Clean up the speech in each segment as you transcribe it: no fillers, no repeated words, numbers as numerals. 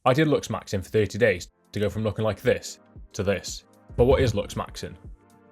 I did Looksmaxxing for 30 days to go from looking like this to this. But what is Looksmaxxing?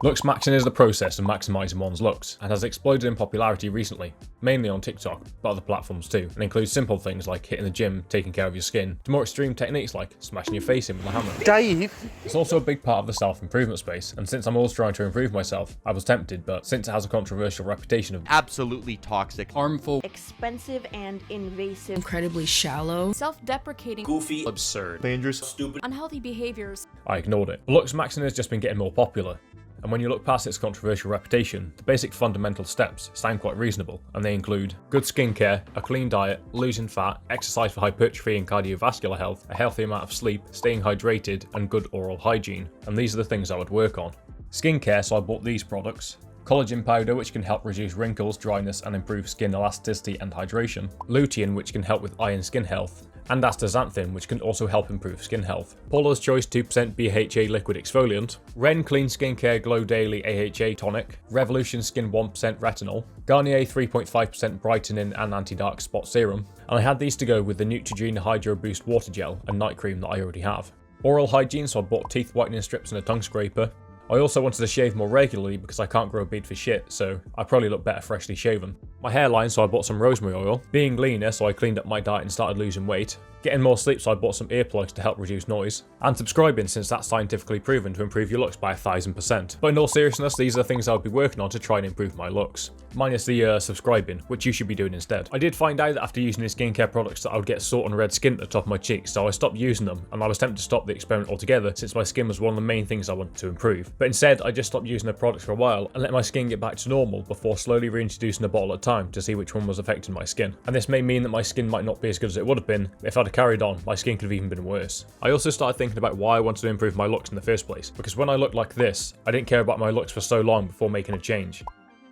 Looksmaxxing is the process of maximising one's looks, and has exploded in popularity recently, mainly on TikTok, but other platforms too, and includes simple things like hitting the gym, taking care of your skin, to more extreme techniques like smashing your face in with a hammer. Dave! It's also a big part of the self-improvement space, and since I'm always trying to improve myself, I was tempted, but since it has a controversial reputation of Absolutely toxic, harmful, expensive and invasive, incredibly shallow, self-deprecating, goofy, absurd, dangerous, stupid, unhealthy behaviors, I ignored it. Looksmaxxing has just been getting more popular. And when you look past its controversial reputation, the basic fundamental steps sound quite reasonable, and they include good skincare, a clean diet, losing fat, exercise for hypertrophy and cardiovascular health, a healthy amount of sleep, staying hydrated, and good oral hygiene. And these are the things I would work on. Skincare, so I bought these products. Collagen powder, which can help reduce wrinkles, dryness, and improve skin elasticity and hydration. Lutein, which can help with eye and skin health. And astaxanthin, which can also help improve skin health. Paula's Choice 2% BHA liquid exfoliant. Ren Clean Skincare Glow Daily AHA tonic. Revolution Skin 1% retinol. Garnier 3.5% brightening and anti-dark spot serum. And I had these to go with the Neutrogena Hydro Boost water gel and night cream that I already have. Oral hygiene, so I bought teeth whitening strips and a tongue scraper. I also wanted to shave more regularly because I can't grow a beard for shit, so I probably look better freshly shaven. My hairline, so I bought some rosemary oil. Being leaner, so I cleaned up my diet and started losing weight. Getting more sleep, so I bought some earplugs to help reduce noise. And subscribing, since that's scientifically proven to improve your looks by 1000%. But in all seriousness, these are the things I would be working on to try and improve my looks. Minus the subscribing, which you should be doing instead. I did find out that after using these skincare products that I would get sore and red skin at the top of my cheeks, so I stopped using them, and I was tempted to stop the experiment altogether since my skin was one of the main things I wanted to improve. But instead, I just stopped using the products for a while and let my skin get back to normal before slowly reintroducing a bottle at a time to see which one was affecting my skin. And this may mean that my skin might not be as good as it would have been, but if I'd have carried on, my skin could have even been worse. I also started thinking about why I wanted to improve my looks in the first place, because when I looked like this, I didn't care about my looks for so long before making a change.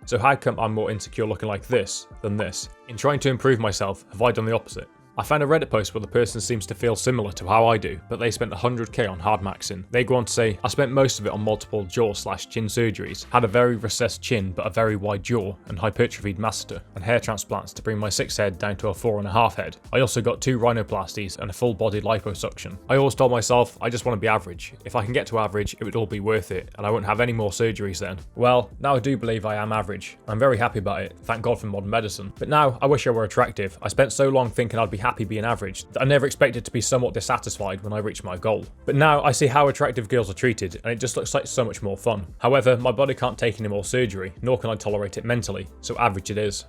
So how come I'm more insecure looking like this than this? In trying to improve myself, have I done the opposite? I found a Reddit post where the person seems to feel similar to how I do, but they spent 100k on hard maxing. They go on to say, I spent most of it on multiple jaw/chin surgeries, had a very recessed chin but a very wide jaw, and hypertrophied masseter, and hair transplants to bring my 6 head down to a 4.5 head. I also got 2 rhinoplasties and a full body liposuction. I always told myself, I just want to be average. If I can get to average, it would all be worth it, and I won't have any more surgeries then. Well, now I do believe I am average. I'm very happy about it, thank God for modern medicine. But now, I wish I were attractive. I spent so long thinking I'd be happy being average that I never expected to be somewhat dissatisfied when I reached my goal. But now I see how attractive girls are treated, and it just looks like so much more fun. However, my body can't take any more surgery, nor can I tolerate it mentally, so average it is.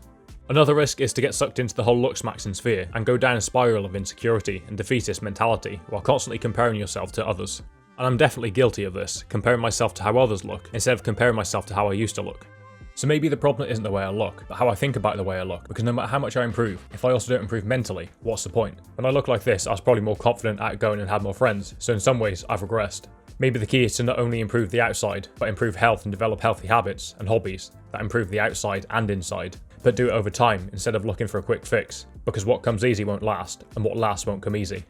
Another risk is to get sucked into the whole Looksmaxxing sphere and go down a spiral of insecurity and defeatist mentality while constantly comparing yourself to others. And I'm definitely guilty of this, comparing myself to how others look instead of comparing myself to how I used to look. So maybe the problem isn't the way I look, but how I think about the way I look, because no matter how much I improve, if I also don't improve mentally, what's the point? When I look like this, I was probably more confident, outgoing, and had more friends, so in some ways, I've regressed. Maybe the key is to not only improve the outside, but improve health and develop healthy habits and hobbies that improve the outside and inside, but do it over time instead of looking for a quick fix, because what comes easy won't last, and what lasts won't come easy.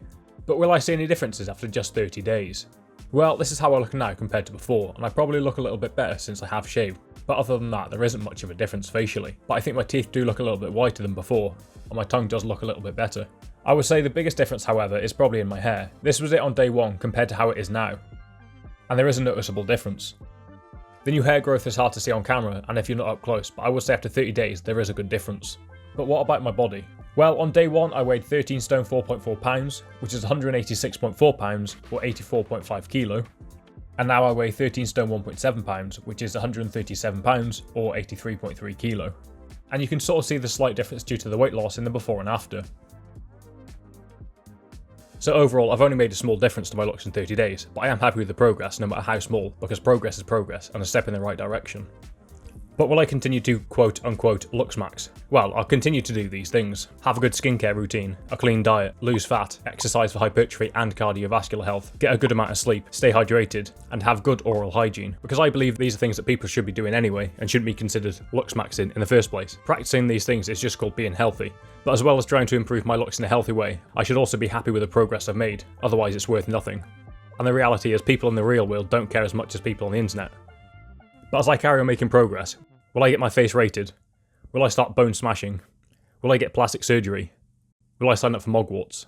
But will I see any differences after just 30 days? Well, this is how I look now compared to before, and I probably look a little bit better since I have shaved. But other than that, there isn't much of a difference facially. But I think my teeth do look a little bit whiter than before, and my tongue does look a little bit better. I would say the biggest difference, however, is probably in my hair. This was it on day 1 compared to how it is now. And there is a noticeable difference. The new hair growth is hard to see on camera, and if you're not up close, but I would say after 30 days, there is a good difference. But what about my body? Well, on day 1, I weighed 13 stone 4.4 pounds, which is 186.4 pounds, or 84.5 kilo. And now I weigh 13 stone 1.7 pounds, which is 137 pounds, or 83.3 kilo. And you can sort of see the slight difference due to the weight loss in the before and after. So overall, I've only made a small difference to my looks in 30 days, but I am happy with the progress, no matter how small, because progress is progress, and a step in the right direction. But will I continue to quote-unquote Looksmax? Well, I'll continue to do these things. Have a good skincare routine, a clean diet, lose fat, exercise for hypertrophy and cardiovascular health, get a good amount of sleep, stay hydrated, and have good oral hygiene. Because I believe these are things that people should be doing anyway, and shouldn't be considered Looksmaxxing in the first place. Practicing these things is just called being healthy. But as well as trying to improve my looks in a healthy way, I should also be happy with the progress I've made, otherwise it's worth nothing. And the reality is people in the real world don't care as much as people on the internet. But as I carry on making progress, will I get my face rated? Will I start bone smashing? Will I get plastic surgery? Will I sign up for Mogwarts?